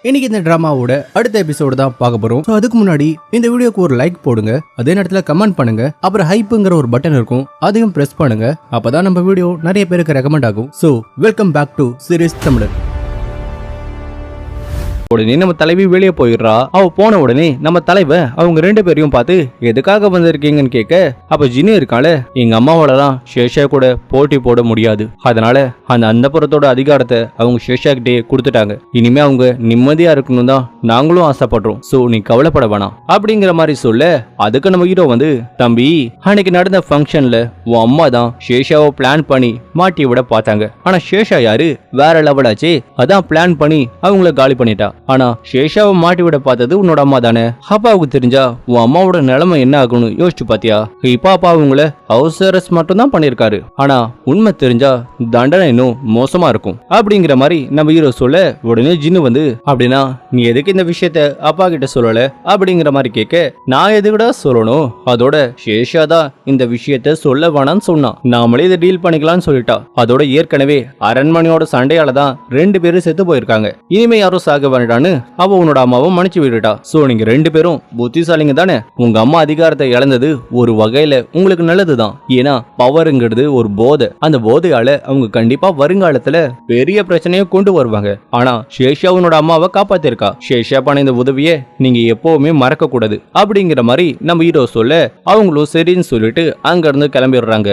இன்னைக்கு இந்த டிராமாவோட அடுத்த எபிசோடு தான் பார்க்க போறோம். அதுக்கு முன்னாடி இந்த வீடியோக்கு ஒரு லைக் போடுங்க, அதே நேரத்துல கமெண்ட் பண்ணுங்க, அப்புறம் ஹைப்புங்கிற ஒரு பட்டன் இருக்கும் அதையும் பிரஸ் பண்ணுங்க. அப்பதான் நம்ம வீடியோ நிறைய பேருக்கு ரெக்கமெண்ட் ஆகும். So welcome back to series Tamil. உடனே நம்ம தலைவி வெளியே போயிடுறா. அவ போன உடனே நம்ம தலைவன் அவங்க ரெண்டு பேரையும் பார்த்து எதுக்காக வந்திருக்கீங்கன்னு கேட்க, அப்ப ஜினு இருக்கால, எங்க அம்மாவோடலாம் சேஷா கூட போட்டி போட முடியாது, அதனால அந்த புறத்தோட அதிகாரத்தை அவங்க சேஷா கிட்டே கொடுத்துட்டாங்க. இனிமே அவங்க நிம்மதியா இருக்கணும் தான் நாங்களும் ஆசைப்படுறோம். சோ நீ கவலைப்பட வேணாம் அப்படிங்கிற மாதிரி சொல்ல, அதுக்கு நம்ம ஹீரோ வந்து, தம்பி அன்னைக்கு நடந்த ஃபங்க்ஷன்ல உன் அம்மா தான் சேஷாவை பிளான் பண்ணி மாட்டி விட பார்த்தாங்க. ஆனா சேஷா யாரு, வேற லெவலாச்சே, அதான் பிளான் பண்ணி அவங்கள காலி பண்ணிட்டா. ஆனா சேஷாவை மாட்டி விட பார்த்தது உன்னோட அம்மா தானே. அப்பாவுக்கு தெரிஞ்சா உன் அம்மாவோட நிலைமை என்ன ஆகும்னு யோசிச்சு பாத்தியா? இப்ப அப்பா அவங்கள ஹவுஸ் அரெஸ்ட் மட்டும் தான் பண்ணிருக்காரு, ஆனா உண்மை தெரிஞ்சா தண்டனை இன்னும் மோசமா இருக்கும் அப்படிங்கிற மாதிரி நம்ம ஹீரோ சொல்ல, உடனே ஜின்னு வந்து, அப்படின்னா நீ எதுக்கு இந்த விஷயத்த அப்பா கிட்ட சொல்லல அப்படிங்கிற மாதிரி கேட்க, நான் எதுக்கிட்ட சொல்லணும், அதோட சேஷா தான் இந்த விஷயத்த சொல்ல வேணான்னு சொன்னான், நாமளே இதை டீல் பண்ணிக்கலாம்னு சொல்லிட்டா. அதோட ஏற்கனவே அரண்மனையோட சண்டையால தான் ரெண்டு பேரும் செத்து போயிருக்காங்க, இனிமே யாரும் சாக வேண்டாம் அவ உன்னோட அம்மாவும் மன்னிச்சு விட்டுட்டா. சோ நீங்க ரெண்டு பேரும் புத்திசாலிங்க தானே. உங்க அம்மா அதிகாரத்தை இழந்தது ஒரு வகையில உங்களுக்கு நல்லதுதான். ஏன்னா பவருங்கிறது ஒரு போதை, அந்த போதையால அவங்க கண்டிப்பா வருங்காலத்துல பெரிய பிரச்சனையை கொண்டு வருவாங்க. ஆனா சேஷா உன்னோட அம்மாவை காப்பாத்திருக்கா. சேஷா பண்ண இந்த உதவியை நீங்க எப்பவுமே மறக்க கூடாது அப்படிங்கிற மாதிரி நம்ம ஹீரோ சொல்ல, அவங்களும் சரின்னு சொல்லிட்டு அங்க இருந்து கிளம்பிடுறாங்க.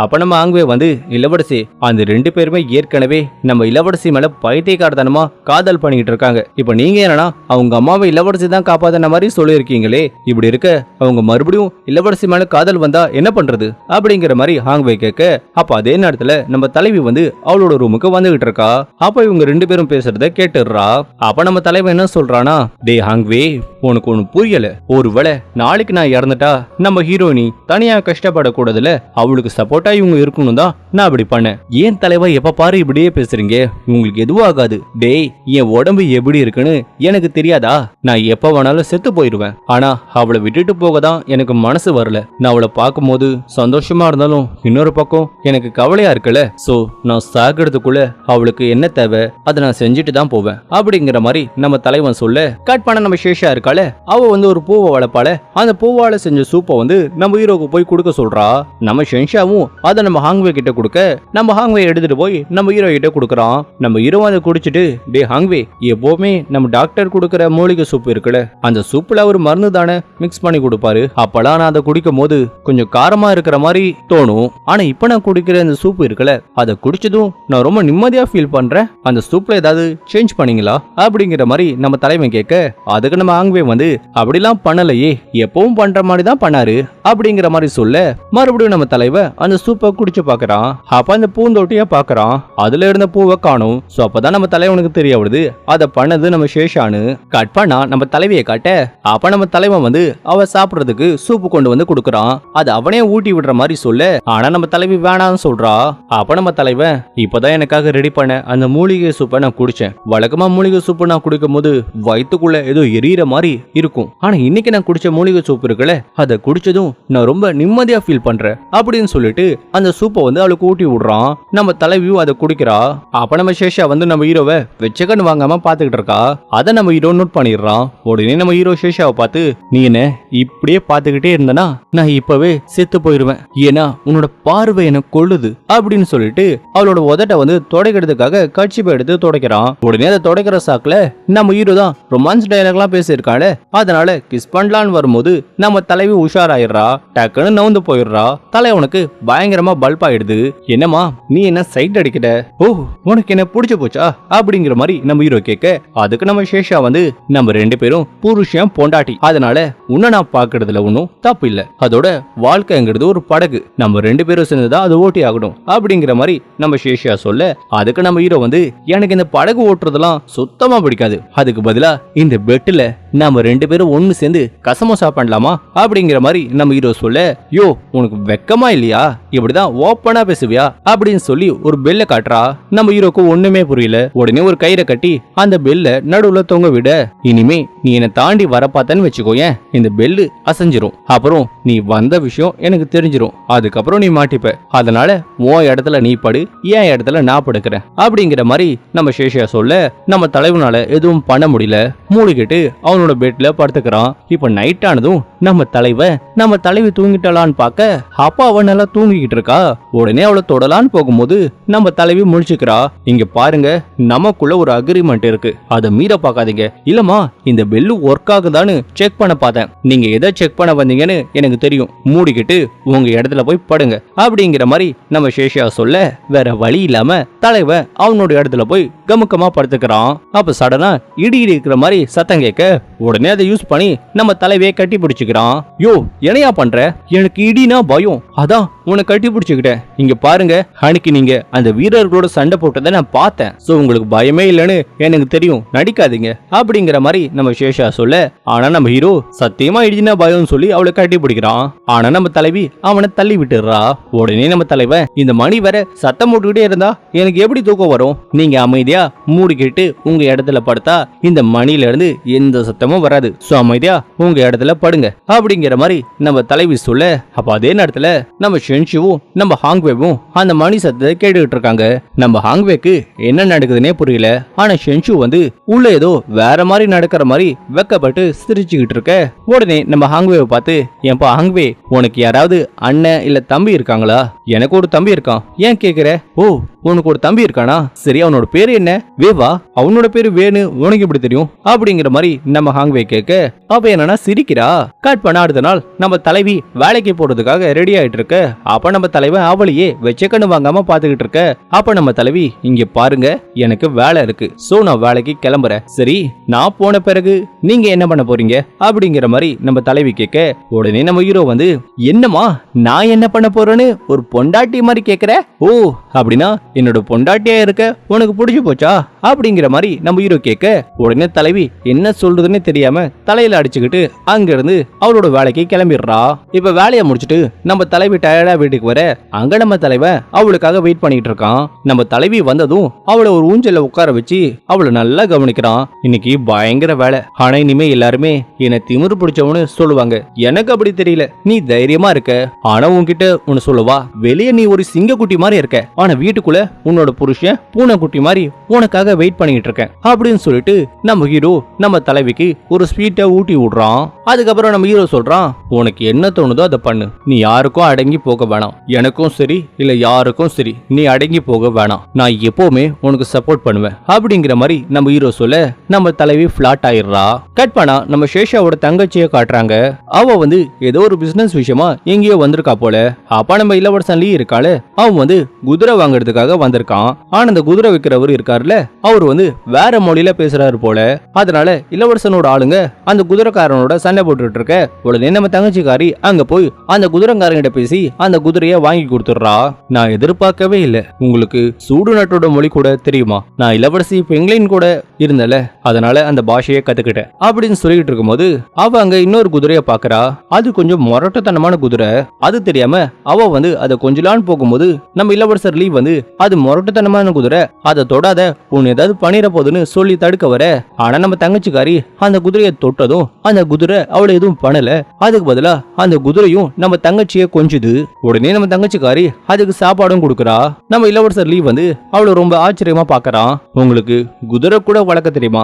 அப்ப நம்ம அங்கே வந்து, இளவரசி அந்த ரெண்டு பேருமே ஏற்கனவே நம்ம இளவரசி மேல பைத்தியக்காரத்தனமா காதல் பண்ணிட்டு இருக்காங்க. இப்ப நீங்க என்னன்னா அவங்க அம்மாவை இளவரசி தான் காப்பாத்தின மாதிரி சொல்லியிருக்கீங்களே, இப்படி இருக்க அவங்க மறுபடியும் இளவரசி மேல காதல் வந்தா என்ன பண்றது அப்படிங்கிற மாதிரி ஹாங்வே கேட்க, அப்ப அதே நேரத்துல நம்ம தலைவி வந்து அவளோட ரூமுக்கு வந்துகிட்டு இருக்கா. அப்ப இவங்க ரெண்டு பேரும் பேசுறத கேட்டுடுறா. அப்ப நம்ம தலைவன் என்ன சொல்றானா, டே ஹாங்வே உனக்கு ஒண்ணு புரியல, ஒருவேளை நாளைக்கு நான் இறந்துட்டா நம்ம ஹீரோயினி தனியா கஷ்டப்படக்கூடாதுல, அவளுக்கு சப்போர்ட்டா இவங்க இருக்கணும் தான் நான் அப்படி பண்ணேன். ஏன் தலைவா எப்ப பாரு இப்படியே பேசுறீங்க, உங்களுக்கு எதுவும் ஆகாது. டேய் என் உடம்பு எப்படி இருக்குன்னு எனக்கு தெரியாதா, நான் எப்ப வேணாலும் செத்து போயிருவேன். ஆனா அவளை விட்டுட்டு போக தான் எனக்கு மனசு வரல. நான் அவளை பார்க்கும் போது சந்தோஷமா இருந்தாலும் இன்னொரு பக்கம் எனக்கு கவலையா இருக்குல்ல. சோ நான் சாகிறதுக்குள்ள அவளுக்கு என்ன தேவை அதை நான் செஞ்சுட்டு தான் போவேன் அப்படிங்கிற மாதிரி நம்ம தலைவன் சொல்ல, கட் பண்ண நம்ம சேஷா இருக்கால, அவ வந்து ஒரு பூவை வளர்ப்பால, அந்த பூவால செஞ்ச சூப்பை வந்து நம்ம ஹீரோக்கு போய் கொடுக்க சொல்றா. நம்ம ஷென்ஷாவும் அதை நம்ம ஹாங்வே கிட்ட கொடுக்க, நம்ம ஹாங்வே எடுத்துட்டு போய் நம்ம ஹீரோ கிட்ட கொடுக்கறான். நம்ம ஹீரோ அதை குடிச்சிட்டு, டே ஹாங்வே எப்பவுமே நம்ம டாக்டர் கொடுக்கற மூலிகை சூப் இருக்குல்ல, அந்த சூப்ல ஒரு மருந்து தானே மிக்ஸ் பண்ணி கொடுப்பாரு. அப்பெல்லாம் நான் அதை குடிக்கும் போது கொஞ்சம் காரமா இருக்கிற மாதிரி தோணும். ஆனா இப்ப நான் குடிக்கிற இந்த சூப் இருக்குல்ல, அதை குடிச்சதும் நான் ரொம்ப நிம்மதியா ஃபீல் பண்றேன். அந்த சூப்ல ஏதாவது சேஞ்ச் பண்ணீங்களா அப்படிங்கிற மாதிரி நம்ம தலைவன் கேட்க, அதுக்கு நம்ம ஆங்வே வந்து, அப்படிலாம் பண்ணலையே, எப்பவும் பண்ற மாதிரி தான் பண்ணாரு அப்படிங்கிற மாதிரி சொல்ல, மறுபடியும் நம்ம தலைவன் அந்த சூப்பை குடிச்சு பாக்குறான். அப்ப அந்த பூந்தொட்டியா பாக்குறான், அதுல இருந்த பூவை காணும். சோ அப்பதான் நம்ம தலைவனுக்கு தெரிய வருது அதை பண்ணது நம்ம சேஷானு. கட் பண்ணா நம்ம தலைவியை காட்ட, அப்ப நம்ம தலைவன் வந்து அவ சாப்பிடுறதுக்கு சூப்பு கொண்டு வந்து கொடுக்கறான். அது அவனே ஊட்டி விடுற மாதிரி சொல்ல, ஆனா நம்ம தலைவி வேணான்னு சொல்றா. அப்ப நம்ம தலைவன், இப்பதான் எனக்காக ரெடி பண்ண அந்த மூலிகை சூப்பை நான் குடிச்சேன். வழக்கமா மூலிகை சூப்பு நான் குடிக்கும் போது வயிற்றுக்குள்ள ஏதோ எரியற மாதிரி இருக்கும், ஆனா இன்னைக்கு நான் குடிச்ச மூலிகை சூப்பு இருக்குல்ல, அதை குடிச்சதும் நான் ரொம்ப நிம்மதியா ஃபீல் பண்றேன் அப்படின்னு சொல்லிட்டு அந்த சூப்பை வந்து அவளுக்கு ஊட்டி விடுறான். நம்ம தலைவியும் அதை குடிக்கிறா. அப்ப நம்ம சேஷா வந்து நம்ம ஹீரோவை வெச்சக்கன்னு வாங்காம பாத்துக்கிட்டு இருக்கா. அதை நம்ம ஹீரோ நோட் பண்ணிடுறான். உடனே நம்ம ஹீரோ சேஷாவை பார்த்து, நீ என்ன இப்படியே பாத்துக்கிட்டே இருந்தனா நான் இப்பவே செத்து போயிருவேன், ஏன்னா உன்னோட பார்வை எனக்கு கொள்ளுது அப்படின்னு சொல்லிட்டு அவளோட உதட்ட வந்து துடைக்கிறதுக்காக கட்சிப்பை எடுத்து துடைக்கிறான். உடனே அதை துடைக்கிற சாக்குல நம்ம ஹீரோ தான் ரொமான்ஸ் டயலாக் எல்லாம் பேசியிருக்காள, அதனால கிஸ் பண்ணலான்னு வரும்போது நம்ம தலைவி உஷாராயிடுறா. டக்குன்னு நவுந்து போயிடுறா. தலைவனுக்கு பயங்கரமா பல்ப் ஆயிடுது. என்னமா நீ என்ன சைட் அடிக்கிட்ட, ஓ உனக்கு என்ன பிடிச்சு போச்சா அப்படிங்கிற மாதிரி நம்ம ஹீரோ கேட்க, அதுக்கு நம்ம சேஷா வந்து, நம்ம ரெண்டு பேரும் புருஷன் பொண்டாட்டி, அதனால உன்னை நான் பாக்குறதுல ஒன்னும் தப்பு இல்ல, அதோட வாழ்க்கைங்கிறது ஒரு படகு, நம்ம ரெண்டு பேரும் சேர்ந்துதான் அது ஓட்டி ஆகணும் அப்படிங்கிற மாதிரி நம்ம சேஷா சொல்ல, அதுக்கு நம்ம ஹீரோ வந்து, எனக்கு இந்த படகு ஓட்டுறதெல்லாம் சுத்தமா பிடிக்காது, அதுக்கு பதிலா இந்த பெட்டுல நாம 2 பேரும் ஒண்ணு சேர்ந்து கசமோசா பண்ணலாமா அப்படிங்கிற மாதிரி நம்ம ஹீரோ சொல்ல, யோ உனக்கு வெக்கமா இல்லையா, இப்படிதான் ஓப்பனா பேசுவியா அப்படின்னு சொல்லி ஒரு பெல்ல காட்டுறா. நம்ம ஹீரோக்கு ஒண்ணுமே புரியல. உடனே ஒரு கயிறை கட்டி அந்த பெல்ல நடுவுல தொங்க விட, இனிமே நீ என்ன தாண்டி வர பார்த்தன்னு வச்சுக்கோயேன், இந்த பெல்லு அசைஞ்சிரும், அப்புறம் நீ வந்த விஷயம் எனக்கு தெரிஞ்சிரும், அதுக்கப்புறம் நீ மாட்டிப்ப, அதனால உன் இடத்துல நீ படு, என் இடத்துல நான் படுக்கிறேன் அப்படிங்கிற மாதிரி நம்ம சேஷியா சொல்ல, நம்ம தலைவனால எதுவும் பண்ண முடியல. மூடிக்கிட்டு அவனோட பெட்ல படுத்துக்கிறான். இப்ப நைட் ஆனதும் நம்ம தலைவி தூங்கிட்டலான்னு பார்க்க, அப்பா அவ நல்லா தூங்கிக்கிட்டு இருக்கா. உடனே அவளை தொடலான்னு போகும்போது நம்ம தலைவி முழிச்சுக்கிறா. இங்க பாருங்க, நமக்குள்ள ஒரு அக்ரிமெண்ட் இருக்கு, அதை மீற பார்க்காதீங்க. இல்லம்மா, இந்த பெல்லு ஒர்க் ஆகுதான்னு செக் பண்ண பார்த்தேன், நீங்க எதை செக் பண்ண வந்தீங்கன்னு எனக்கு தெரியும், மூடிக்கிட்டு உங்க இடத்துல போய் படுங்க அப்படிங்கிற மாதிரி நம்ம சேஷியா சொல்ல, வேற வழி இல்லாம தலைவன் அவனோட இடத்துல போய் கமுக்கமா படுத்துக்கிறான். அப்ப சடனா இடி இருக்கிற மாதிரி சத்தம் கேட்க, உடனே அதை யூஸ் பண்ணி நம்ம தலைவியை கட்டி பிடிச்சுக்கிறான். யோ என்னையா பண்ற, எனக்கு இடினா பயம், அதான் உன்னை கட்டி பிடிச்சுக்கிட்டேன். இங்க பாருங்க, அன்னைக்கு நீங்க அந்த வீரர்களோட சண்டை போட்டதை நான் பார்த்தேன், சோ உங்களுக்கு பயமே இல்லைன்னு எனக்கு தெரியும், நடிக்காதீங்க அப்படிங்கிற மாதிரி நம்ம சேஷா சொல்ல, ஆனா நம்ம ஹீரோ சத்தியமா இடினா பயம் சொல்லி அவளை கட்டி பிடிக்கிறான். ஆனா நம்ம தலைவி அவனை தள்ளி விட்டுறா. உடனே நம்ம தலைவன், இந்த மணி வேற சத்தம் போட்டுக்கிட்டே இருந்தா எனக்கு எப்படி தூக்கம் வரும், நீங்க அமைதியா மூடிக்கிட்டு உங்க இடத்துல படுத்தா இந்த மணில இருந்து எந்த சத்தமும் வராது, சோ அமைதியா உங்க இடத்துல படுங்க அப்படிங்கிற மாதிரி நம்ம தலைவி சொல்ல, அப்ப அதே நேரத்துல நம்ம ஷென்ஷுவும் நம்ம ஹாங்வேவும் அந்த மணி சத்தத்தை கேட்டுக்கிட்டு இருக்காங்க. நம்ம ஹாங்வேக்கு என்ன நடக்குதுன்னே புரியல. ஆனா ஷென்ஷு வந்து உள்ள ஏதோ வேற மாதிரி நடக்கிற மாதிரி வெக்கப்பட்டு சிரிச்சுக்கிட்டு இருக்க. உடனே நம்ம ஹாங்வேவை பார்த்து, ஏன்பா ஹாங்வே, உனக்கு யாராவது அண்ணன் இல்ல தம்பி இருக்காங்களா? எனக்கு ஒரு தம்பி இருக்கான், ஏன் கேக்குற? ஓ உனக்கு ஒரு தம்பி இருக்கானா, சரி அவனோட பேரு என்ன? வேவா? அவனோட பேரு வேணு, உனக்கு எப்படி தெரியும் அப்படிங்கிற மாதிரி நம்ம ஹாங்வே கேட்க, அப்ப என்னன்னா சிரிக்கிறா. கட் பண்ண அடுத்த நாள் நம்ம தலைவி வேலைக்கு போறதுக்காக ரெடி ஆயிட்டு இருக்க. அப்ப நம்ம தலைவன் அவளையே வெச்ச கண்ணு வாங்காம பாத்துக்கிட்டு இருக்க. அப்ப நம்ம தலைவி, இங்க பாருங்க, எனக்கு வேலை இருக்கு, சோ நான் வேலைக்கு கிளம்புறேன், சரி நான் போன பிறகு நீங்க என்ன பண்ண போறீங்க அப்படிங்கிற மாதிரி நம்ம தலைவி கேட்க, உடனே நம்ம ஹீரோ வந்து, என்னமா நான் என்ன பண்ண போறேன்னு ஒரு பொண்டாட்டி மாதிரி கேக்குற? ஓ அப்படின்னா என்னோட பொண்டாட்டியா இருக்க உனக்கு பிடிச்சு போச்சா அப்படிங்கிற மாதிரி நம்ம ஹீரோ கேட்க, உடனே தலைவி என்ன சொல்றதுன்னு தெரியாம தலையில அடிச்சுக்கிட்டு அங்க இருந்து அவளோட வேலைக்கு கிளம்பிடுறா. இப்ப வேலையை முடிச்சுட்டு நம்ம தலைவி டயர்டா வீட்டுக்கு வர, அங்க நம்ம தலைவன் அவளுக்காக வெயிட் பண்ணிட்டு இருக்கான். நம்ம தலைவி வந்ததும் அவளை ஒரு ஊஞ்சல்ல உட்கார வச்சு அவளை நல்லா கவனிக்கிறான். இன்னைக்கு பயங்கர வேலை, ஆனா இனிமே எல்லாருமே என்ன திமிரு பிடிச்சவனு சொல்லுவாங்க, எனக்கு அப்படி தெரியல, நீ தைரியமா இருக்க, ஆனா உன்கிட்ட ஒன்னு சொல்லுவா, வெளியே நீ ஒரு சிங்கக்குட்டி மாதிரி இருக்க, ஆனா வீட்டுக்குள்ள உன்னோட புருஷன் பூனைக்குட்டி மாதிரி உனக்காக வெயிட் பண்ணிட்டு இருக்கேன் அப்படின்னு சொல்லிட்டு நம்ம ஹீரோ நம்ம தலைவிக்கு ஒரு ஸ்வீட்டை ஊட்டி விடுறான். அதுக்கப்புறம் நம்ம ஹீரோ சொல்றான், உனக்கு என்ன தோணுதோ அதை பண்ணு, நீ யாருக்கும் அடங்கி போக வேணாம், எனக்கும் சரி இல்ல யாருக்கும் சரி நீ அடங்கி போக வேணாம், நான் எப்பவுமே உனக்கு சப்போர்ட் பண்ணுவேன் அப்படிங்கிற மாதிரி நம்ம ஹீரோ சொல்ல, நம்ம தலைவி பிளாட் ஆயிடுறா. கட் பண்ணா நம்ம சேஷாவோட தங்கச்சியை காட்டுறாங்க. அவ வந்து ஏதோ ஒரு பிசினஸ் விஷயமா எங்கேயோ வந்திருக்கா போல. அப்ப நம்ம இளவரசன் லீ இருக்காளு, அவன் வந்து குதிரை வாங்குறதுக்காக வந்திருக்கான். ஆனா அந்த குதிரை விற்கிறவர் இருக்காருல்ல, அவர் வந்து வேற மொழியில பேசுறாரு போல. அதனால இளவரசனோட ஆளுங்க அந்த குதிரைக்காரனோட சண்டை போட்டுட்டு இருக்க. உடனே நம்ம தங்கச்சிக்காரி அங்க போய் அந்த குதிரைக்காரங்கிட்ட பேசி அந்த குதிரைய வாங்கி கொடுத்துடுறா. நான் எதிர்பார்க்கவே இல்ல, உங்களுக்கு சூடு நாட்டோட மொழி கூட தெரியுமா, நான் இளவரசி பெண்களின் கூட இருந்தல, அதனால அந்த பாஷையை கத்துக்கிட்டேன் அப்படின்னு சொல்லிட்டு இருக்கும்போது அவ அங்க இன்னொரு குதிரைய பாக்குறா. அது கொஞ்சம் மொரட்டத்தனமான குதிரை. அது தெரியாம அவ வந்து அதை கொஞ்சலான்னு போகும்போது நம்ம இளவரசர் லீ வந்து, அது மொரட்டத்தனமான குதிரை, அதை தொடாத, உன் ஏதாவது பண்ணிட போதுன்னு சொல்லி தடுக்க வர. ஆனா நம்ம தங்கச்சிக்காரி அந்த குதிரையை தொட்டதும் அந்த குதிரை அவளை எதுவும் பண்ணல. அதுக்கு பதிலா அந்த குதிரையும் நம்ம தங்கச்சிய கொஞ்சுது. உடனே நம்ம தங்கச்சிக்காரி அதுக்கு சாப்பாடும் கொடுக்கறா. நம்ம இளவரசர் லீ வந்து அவளை ரொம்ப ஆச்சரியமா பாக்குறான். உங்களுக்கு குதிரை கூட வளர்க்க தெரியுமா?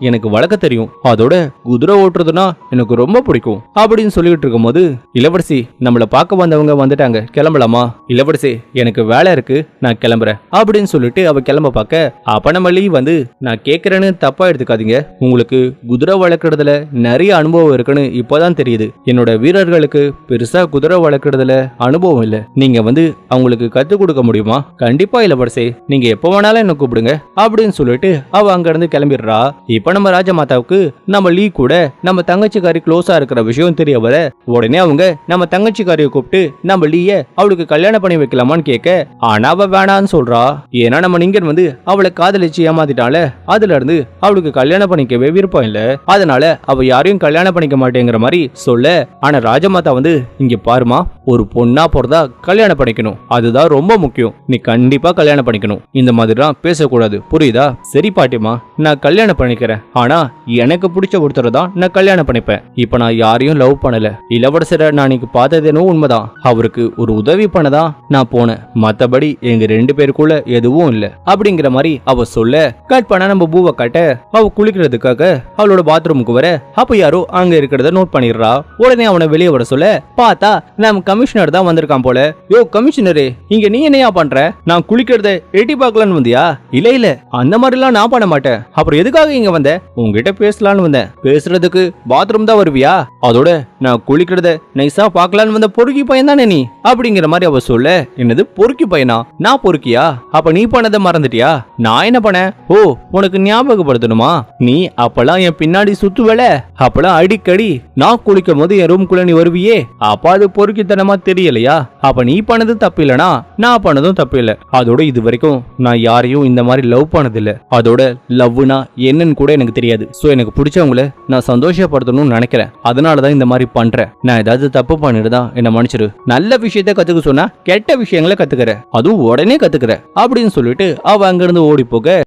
எனக்கு வளர்க்க தெரியும், அதோட குதிரை ஓட்டுறதுன்னா எனக்கு ரொம்ப பிடிக்கும் அப்படின்னு சொல்லிட்டு இருக்கும் போது, இளவரசி நம்மள பார்க்க வந்தவங்க வந்துட்டாங்க, கிளம்பலாமா? இளவரசி எனக்கு வேலை இருக்கு, நான் கிளம்புறேன் அப்படின்னு சொல்லிட்டு அவ கிளம்ப பார்க்க, அப்ப நம்ம லீ வந்து, நான் கேக்குறேன்னு தப்பா எடுத்துக்காதீங்க, உங்களுக்கு குதிரை வளர்க்கறதுல நிறைய அனுபவம் இருக்குன்னு இப்பதான் தெரியுது, என்னோட வீரர்களுக்கு பெருசா குதிரை வளர்க்கறதுல அனுபவம் இல்ல, நீங்க வந்து அவங்களுக்கு கத்து கொடுக்க முடியுமா? கண்டிப்பா இளவரசி, நீங்க எப்ப வேணாலும் என்ன கூப்பிடுங்க அப்படின்னு சொல்லிட்டு அவ அங்க இருந்து கிளம்பிடுறா. இப்ப நம்ம ராஜமாதாவுக்கு நம்ம லீ கூட நம்ம தங்கச்சிக்காரி க்ளோஸா இருக்கிற விஷயம் தெரிய வர, உடனே அவங்க நம்ம தங்கச்சிக்காரியை கூப்பிட்டு நம்ம லீய அவளுக்கு கல்யாணம் பண்ணி வைக்கலாமான்னு கேட்க, ஆனா அவ வேணாம் வேணான்னு சொல்றா. ஏன்னா நம்ம நிங்கன் வந்து அவளை காதலிச்சு ஏமாத்திட்டால, அதுல இருந்து அவளுக்கு கல்யாணம் பண்ணிக்கவே விருப்பம் இல்ல. அதனால அவ யாரையும் கல்யாணம் பண்ணிக்க மாட்டேங்கிற மாதிரி சொல்ல. ஆனா ராஜமாதா வந்து இங்க பாருமா, ஒரு பொண்ணா போறதா கல்யாணம் பண்ணிக்கணும், அதுதான் ரொம்ப முக்கியம். நீ கண்டிப்பா கல்யாணம் பண்ணிக்கணும். இந்த மாதிரிலாம் பேசக்கூடாது, புரியுதா? சரி பாட்டிமா, நான் கல்யாணம் பண்ணிக்கிறேன். ஆனா எனக்கு பிடிச்ச ஒருத்தரை தான் நான் கல்யாணம் பண்ணிப்பேன். இப்ப நான் யாரையும் லவ் பண்ணல. இளவரசரை நான் இன்னைக்கு பார்த்ததேனோ உண்மைதான். அவருக்கு ஒரு உதவி பண்ணதான் நான் போனேன். மத்தபடி எங்க 2 பேருக்குள்ள எதுவும் இல்ல அப்படிங்கிற மாதிரி அவ சொல்ல. கட் பண்ண நம்ம பூவை காட்ட. அவ குளிக்கிறதுக்காக அவளோட பாத்ரூமுக்கு வர. அப்ப யாரோ அங்க இருக்கிறத நோட் பண்ணிடுறா. உடனே அவனை வெளியே வர சொல்ல பார்த்தா நம்ம கமிஷனர் தான் வந்திருக்கான் போல. யோ கமிஷனரே, இங்க நீ என்னையா பண்ற? நான் குளிக்கிறத எட்டி பார்க்கலான்னு வந்தியா? இல்ல இல்ல, அந்த மாதிரிலாம் நான் பண்ண மாட்டேன். அப்புறம் எதுக்காக இங்க வந்த? உங்ககிட்ட பேசலான்னு வந்தேன். பேசுறதுக்கு பாத்ரூம் தான் வருவியா? அதோட நான் குளிக்கிறத நைஸா பார்க்கலான்னு வந்த பொறுக்கி பையன் தானே நீ அப்படிங்கிற மாதிரி அவ சொல்ல. என்னது பொறுக்கி பையனா? நான் பொறுக்கியா? அப்ப நீ பண்ணதை மறந்துட்டியா? நான் என்ன பண்ணேன்? ஓ, உனக்கு ஞாபகப்படுத்தணுமா? நீ அப்பெல்லாம் என் பின்னாடி சுத்துவல. அப்பெல்லாம் அடிக்கடி நான் குளிக்கும் போது என் ரூம்குள்ள நீ வருவியே. அப்ப அது பொறுக்கித்தனமா தெரியலையா? அப்ப நீ பண்ணது தப்பு இல்லனா நான் பண்ணதும் தப்பு இல்ல. அதோட இது வரைக்கும் நான் யாரையும் இந்த மாதிரி லவ் பண்ணதில்ல. அதோட லவ்னா என்னன்னு கூட எனக்கு தெரியாது. சோ எனக்கு பிடிச்சவங்கள நான் சந்தோஷப்படுத்தணும்னு நினைக்கிறேன். அதனாலதான் இந்த மாதிரி பண்றேன். நான் ஏதாவது தப்பு பண்ணிடுதா என்ன மன்னிச்சிரு. நல்ல விஷயத்த கத்துக்க சொன்னா கெட்ட விஷயங்களை கத்துக்கிற, அதுவும் உடனே கத்துக்கிற அப்படின்னு சொல்லிட்டு அவ அங்கிருந்து ஓடி போக